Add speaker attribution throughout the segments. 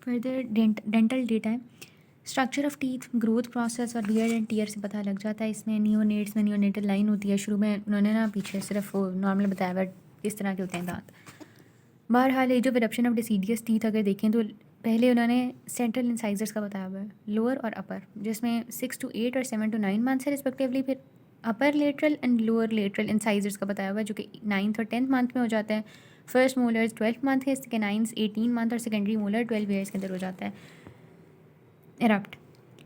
Speaker 1: Further dental data है। Structure of teeth, growth process और wear and tear से पता लग जाता है। इसमें नियोनेट्स में नियोनेटल लाइन होती है। शुरू में उन्होंने ना पीछे सिर्फ वो नॉर्मल बताया हुआ किस तरह के होते हैं दांत। बहरहाल age of eruption of deciduous teeth अगर देखें तो पहले उन्होंने सेंट्रल इंसाइजर्स का बताया हुआ है, लोअर और अपर, जिसमें 6 to 8 और 7 to 9 मंथ से रिस्पेक्टिवली। फिर upper lateral and lower lateral incisors का बताया हुआ है जो कि 9th और 10th मंथ में हो जाता है। फर्स्ट मोलर्स 12th मंथ के, कैनाइंस 18 मंथ और सेकेंडरी मोलर 12 ईयर्स के अंदर हो जाता है एरप्ट।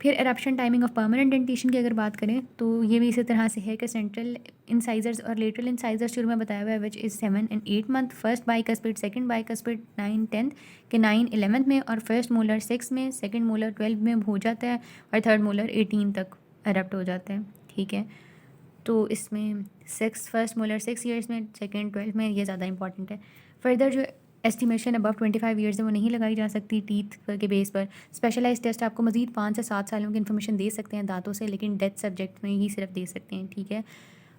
Speaker 1: फिर eruption timing of permanent dentition की अगर बात करें तो ये भी इसी तरह से है कि सेंट्रल इंसाइजर्स और लेटरल इंसाइजर्स शुरू में बताया हुआ है which is 7 and 8 month, first bicuspid, second bicuspid 9 10th के 9 11th में, और फर्स्ट मोलर 6 में, सेकंड मोलर 12 में हो जाता है और थर्ड मोलर 18 तक एरप्ट हो जाता है। ठीक है, तो इसमें फर्स्ट मोलर 6 ईयर्स में, सेकेंड 12 में, ये ज़्यादा इंपॉर्टेंट है। फर्दर जो एस्टिमेशन अबव 25 ईयर्स है वो नहीं लगाई जा सकती टीथ के बेस पर। स्पेशलाइज टेस्ट आपको मजीद 5 से 7 सालों की इन्फॉर्मेशन दे सकते हैं दांतों से, लेकिन डेथ सब्जेक्ट में ही सिर्फ दे सकते हैं। ठीक है,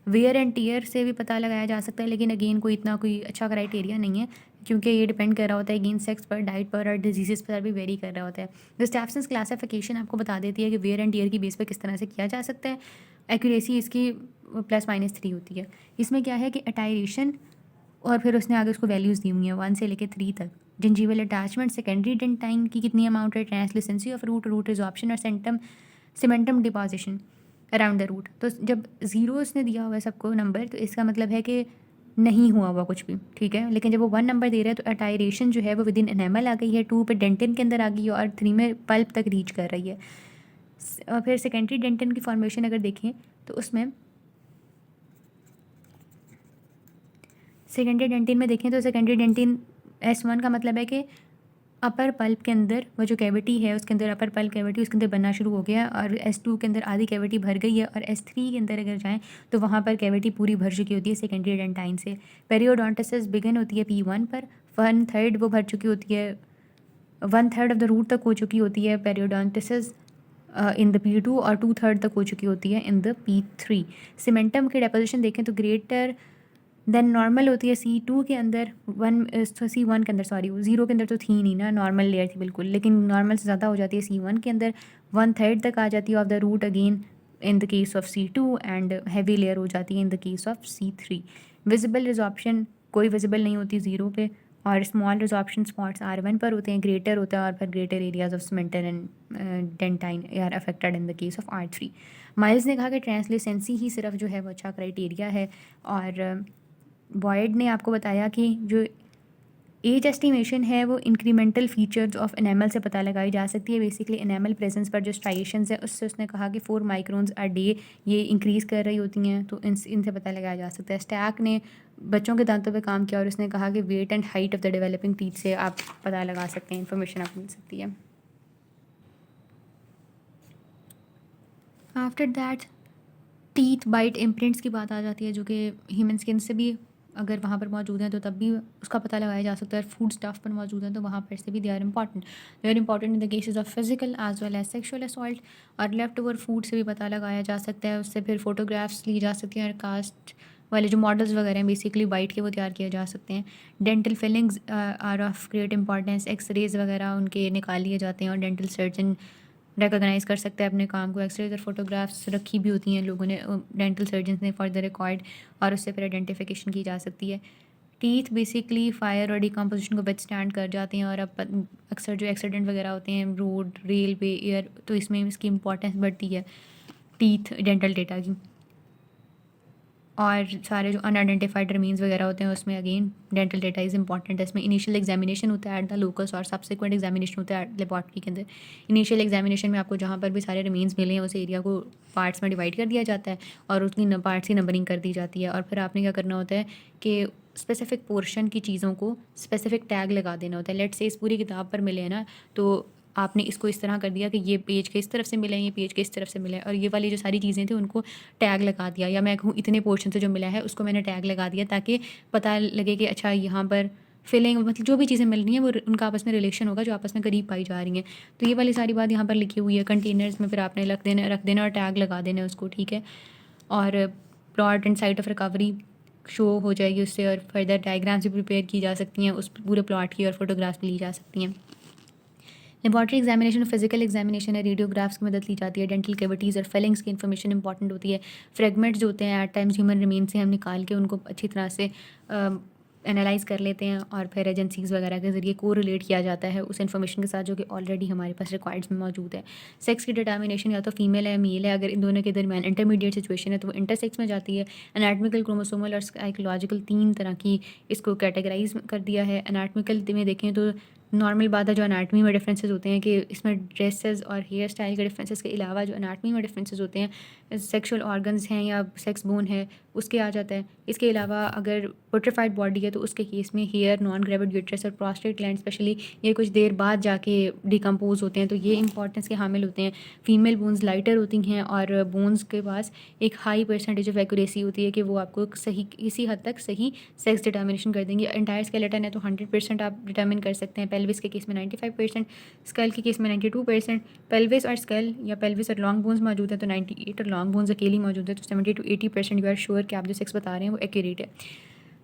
Speaker 1: वेयर एंड टीयर से भी पता लगाया जा सकता है, लेकिन अगेन कोई अच्छा क्राइटेरिया नहीं है क्योंकि ये डिपेंड कर रहा होता है अगेन सेक्स पर, डाइट पर और डिजीज़ पर भी वेरी कर रहा होता है। तो स्टेप्सन्स क्लासिफिकेशन आपको बता देती है कि वेयर एंड टीयर की बेस पर किस तरह से किया जा सकता है। एक्यूरेसी इसकी +-3 होती है। इसमें क्या है कि अटायरेशन और फिर उसने आगे उसको वैल्यूज़ दी हुई हैं 1 से लेकर 3 तक। जिंजीवल अटैचमेंट, सेकेंडरी डेंटाइन की कितनी अमाउंट है, translucency of root, root resorption और cementum deposition around the root. तो जब ज़ीरो उसने दिया हुआ है सबको नंबर, तो इसका मतलब है कि नहीं हुआ हुआ कुछ भी। ठीक है, लेकिन जब वो 1 नंबर दे रहा है तो अटायरेशन जो है वो विद इन एनेमल आ गई है, 2 पे डेंटिन के अंदर आ गई है और 3 में पल्प तक रीच कर रही है। और फिर सेकेंडरी डेंटिन की फॉर्मेशन अगर देखें तो उसमें सेकेंडरी डेंटिन में देखें तो सेकेंडरी डेंटिन S1 का मतलब है कि अपर पल्प के अंदर वो जो कैविटी है उसके अंदर अपर पल्प कैविटी उसके अंदर बनना शुरू हो गया, और S2 के अंदर आधी कैविटी भर गई है, और S3 के अंदर अगर जाएं तो वहाँ पर कैविटी पूरी भर चुकी होती है सेकेंडरी डेंटाइन से। पेरियोडोंटोसिस बिगिन होती है P1 पर, 1/3 वो भर चुकी होती है, 1/3 ऑफ द रूट तक हो चुकी होती है पेरियोडोंटोसिस इन द P2, और 2/3 तक हो चुकी होती है इन द P3। सीमेंटम की डेपोजिशन देखें तो ग्रेटर देन नॉर्मल होती है C2 के अंदर, C1 के अंदर, सॉरी ज़ीरो के अंदर तो थी नहीं ना, नॉर्मल लेयर थी बिल्कुल, लेकिन नॉर्मल से ज़्यादा हो जाती है C1 के अंदर, 1/3 तक आ जाती है of the root again in the case of C2, and heavy layer हो जाती है in the case of C3। Visible resorption कोई विजिबल नहीं होती ज़ीरो पे, और स्मॉल रिजॉर्प्शन स्पॉट्स R1 पर होते हैं, ग्रेटर होता है, और फिर greater areas of cemental and dentine are affected in the case of R3। Miles ने कहा कि ट्रांसलेसेंसी ही सिर्फ जो है वो अच्छा क्राइटेरिया है, और बॉयड ने आपको बताया कि जो एज एस्टिमेशन है वो इंक्रीमेंटल फीचर्स ऑफ एनेमल से पता लगाई जा सकती है। बेसिकली एनेमल प्रेजेंस पर जो स्ट्राइएशंस है उससे उसने कहा कि 4 माइक्रोन्स अ डे ये इंक्रीज़ कर रही होती हैं, तो इनसे पता लगाया जा सकता है। स्टैक ने बच्चों के दांतों पे काम किया और उसने कहा कि weight and height of the developing teeth से आप पता लगा सकते हैं, इन्फॉर्मेशन आपको मिल सकती है। After that teeth bite imprints की बात आ जाती है, जो कि ह्यूमन स्किन से भी अगर वहाँ पर मौजूद हैं तो तब भी उसका पता लगाया जा सकता है। फूड स्टफ पर मौजूद हैं तो वहाँ पर से भी they are important in the cases of physical as well as sexual assault. और लेफ्ट ओवर फूड से भी पता लगाया जा सकता है, उससे फिर फोटोग्राफ्स ली जा सकती हैं, और कास्ट वाले जो मॉडल्स वगैरह हैं बेसिकली बाइट के वो तैयार किए जा सकते हैं। Dental fillings are of great importance, x-rays वगैरह उनके निकाल लिए जाते हैं और डेंटल सर्जन रिकॉग्नाइज़ कर सकता है अपने काम को। एक्सरेज और फोटोग्राफ्स रखी भी होती हैं लोगों ने, डेंटल सर्जन ने फॉर द रिकॉर्ड, और उससे फिर आइडेंटिफिकेशन की जा सकती है। टीथ बेसिकली फायर और डिकम्पोजिशन को विथस्टैंड कर जाते हैं, और अब अक्सर जो एक्सीडेंट वगैरह होते हैं रोड, रेलवे, एयर, तो इसमें इसकी इंपॉर्टेंस बढ़ती है टीथ डेंटल डेटा की। और सारे जो अनआइडेंटिफाइड रिमीन्स वगैरह होते हैं उसमें again dental data is important है। इसमें इनिशियल एग्जामिनेशन होता है एट द लोकस और सब्सिक्वेंट एग्जामिनेशन होता है लेबॉर्ट्री के अंदर। इनिशियल एग्जामिनेशन में आपको जहाँ पर भी सारे रिमीन्स मिले हैं उस एरिया को पार्ट्स में डिवाइड कर दिया जाता है और उसकी पार्ट्स की नंबरिंग कर दी जाती है, और फिर आपने क्या करना होता है कि स्पेसिफिक पोर्शन की चीज़ों को स्पेसिफिक टैग लगा देना होता है। लेट्स से इस पूरी किताब पर मिले हैं ना, तो आपने इसको इस तरह कर दिया कि ये पेज के इस तरफ से मिले हैं, ये पेज के इस तरफ से मिले हैं, और ये वाली जो सारी चीज़ें थी उनको टैग लगा दिया, या मैं कहूँ इतने पोर्शन से जो मिला है उसको मैंने टैग लगा दिया ताकि पता लगे कि अच्छा यहाँ पर फिलिंग, मतलब जो भी चीज़ें मिल रही हैं वो उनका आपस में रिलेशन होगा जो आपस में करीब पाई जा रही हैं। तो ये वाली सारी बात यहाँ पर लिखी हुई है। कंटेनर्स में फिर आपने रख देना और टैग लगा देना उसको, ठीक है। और plot and site of recovery show हो जाएगी उससे, और फर्दर डायग्राम्स भी प्रिपेयर की जा सकती हैं उस पूरे प्लॉट की, और फोटोग्राफ्स भी ली जा सकती हैं। लेबॉर्ट्री एग्जामिनेशन, फिजिकल एग्जामिनेशन है, रेडियोग्राफ्स की मदद ली जाती है, डेंटल कैविटीज़ और फिलिंग्स की इन्फॉर्मेशन इंपॉर्टेंट होती है। फ्रेगमेंट्स जो होते हैं एट टाइम्स ह्यूमन रिमेन से हम निकाल के उनको अच्छी तरह से एनालाइज कर लेते हैं और फिर एजेंसीज़ वगैरह के ज़रिए को रिलेट किया जाता है उस इन्फॉर्मेशन के साथ जो कि ऑलरेडी हमारे पास रिक्वायर्ड्स में मौजूद है। सेक्स की डिटर्मिनेशन या तो फीमेल है मेल है, अगर इन दोनों के दरमियान इंटरमीडिएट सिचुएशन है तो वो इंटरसेक्स में जाती है। एनाटमिकल, क्रोमोसोमल और साइकोलॉजिकल 3 तरह की इसको कैटेगराइज कर दिया है। एनाटमिकल में देखें तो नॉर्मल बात है, जो अनाटमी में डिफरेंसेस होते हैं कि इसमें ड्रेसेस और हेयर स्टाइल के डिफरेंसेस के अलावा जो अनाटमी में डिफरेंसेस होते हैं, सेक्सुअल ऑर्गन्स हैं या सेक्स बोन है उसके आ जाता है। इसके अलावा अगर पुट्रिफाइड बॉडी है तो उसके केस में हेयर, नॉन ग्रेविड यूट्रस और प्रोस्टेट ग्लैंड स्पेशली ये कुछ देर बाद जाके डिकम्पोज होते हैं, तो ये इंपॉर्टेंस के हामिल होते हैं। फीमेल बोन्स लाइटर होती हैं और बोन्स के पास एक हाई परसेंटेज ऑफ एक्यूरेसी होती है कि वो आपको सही किसी हद तक सही सेक्स डिटर्मिनेशन कर देंगे। एंटायर स्केलेटन है तो 100% आप डिटर्मिन कर सकते हैं। पेल्विस के केस में 95%, स्कल के केस में 92%। पेल्विस और स्कल या पेल्विस और लॉन्ग बोन्स मौजूद है तो 98, और लॉन्ग बोन्स अकेली मौजूद है तो 70 to 80% यू आर श्योर कि आप जो सेक्स बता रहे हैं वो एक्यूरेट है।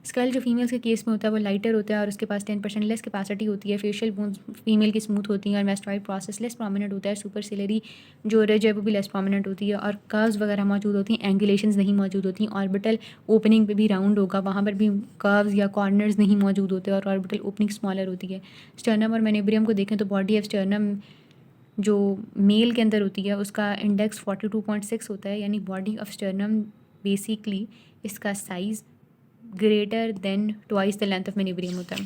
Speaker 1: स्कल जो फीमेल्स के केस में होता है वो लाइटर होता है और उसके पास 10% लेस कैपेसिटी होती है। फेशियल बोन्स फीमेल की स्मूथ होती हैं और मेस्टोइड प्रोसेस लेस प्रोमिनेंट होता है। सुपरसिलरी जो रिज है वो भी लेस प्रोमिनेंट होती है और कर्व्स वगैरह मौजूद होती हैं, एंगुलेशंस नहीं मौजूद होती। ऑर्बिटल ओपनिंग पे भी राउंड होगा, वहाँ पर भी कर्व्स या कॉर्नर्स नहीं मौजूद होते और ऑर्बिटल ओपनिंग स्मॉलर होती है। स्टर्नम और मेनिब्रियम को देखें तो बॉडी ऑफ स्टर्नम जो मेल के अंदर होती है उसका इंडेक्स 42.6 होता है, यानी बॉडी ऑफ स्टर्नम बेसिकली इसका size greater than twice the length of manubrium होता है।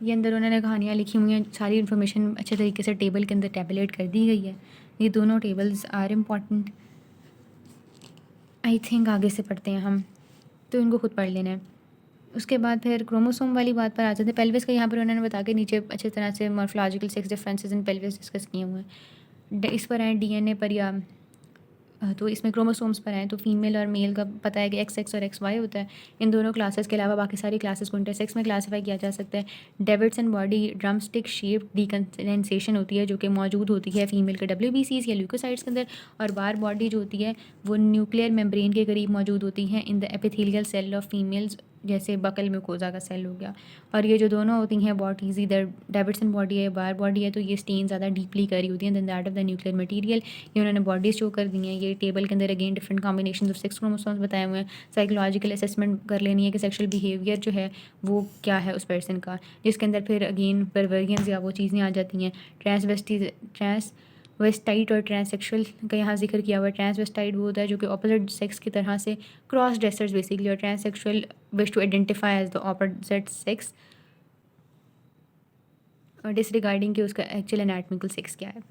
Speaker 1: ये अंदर उन्होंने कहानियाँ लिखी हुई हैं, सारी इन्फॉर्मेशन अच्छे तरीके से टेबल के अंदर टैबुलेट कर दी गई है। ये दोनों tables are important. I think आगे से पढ़ते हैं हम, तो इनको खुद पढ़ लेना है। उसके बाद फिर क्रोमोसोम वाली बात पर आ जाते हैं। पेल्विस का यहाँ पर उन्होंने बता के नीचे अच्छी तरह से morphological sex differences in pelvis discuss किए हुए हैं। इस पर आए डीएनए पर या तो इसमें क्रोमोसोम्स पर आए तो फीमेल और मेल का पता है कि एक्स और एक्स वाई होता है। इन दोनों क्लासेस के अलावा बाकी सारी क्लासेस को इंटरसेक्स में क्लासीफाई किया जा सकता है। Davidson body drum stick shape डीकंडेंसेशन होती है जो कि मौजूद होती है फीमेल के WBCs या ल्यूकोसाइट्स के अंदर, और बार बॉडी जो होती है वो न्यूक्लियर मेम्ब्रेन के करीब मौजूद होती हैं in the epithelial cell of females, जैसे बकल म्यूकोजा का सेल हो गया। और ये जो दोनों होती हैं बॉडीज़, इधर डेविडसन बॉडी है बार बॉडी है, तो ये स्टेन ज़्यादा डीपली करी होती हैं than that of the nuclear material. ये उन्होंने बॉडीज शो कर दी हैं। ये टेबल के अंदर again different combination of 6 chromosomes बताए हुए हैं। साइकोलॉजिकल असेसमेंट कर लेनी है कि सेक्शुअल बिहेवियर जो है वो क्या है उस पर्सन का, जिसके अंदर फिर अगेन परवर्गियंस या वो चीज़ें आ जाती हैं। ट्रांसवेस्टाइट और ट्रांससेक्सुअल का यहाँ जिक्र किया हुआ है। ट्रांसवेस्टाइट वो होता है जो कि ऑपोजिट सेक्स की तरह से क्रॉस ड्रेसर्स बेसिकली, और transsexual wish to identify as the opposite sex और डिसरिगार्डिंग कि उसका एक्चुअल एनाटॉमिकल सेक्स क्या है।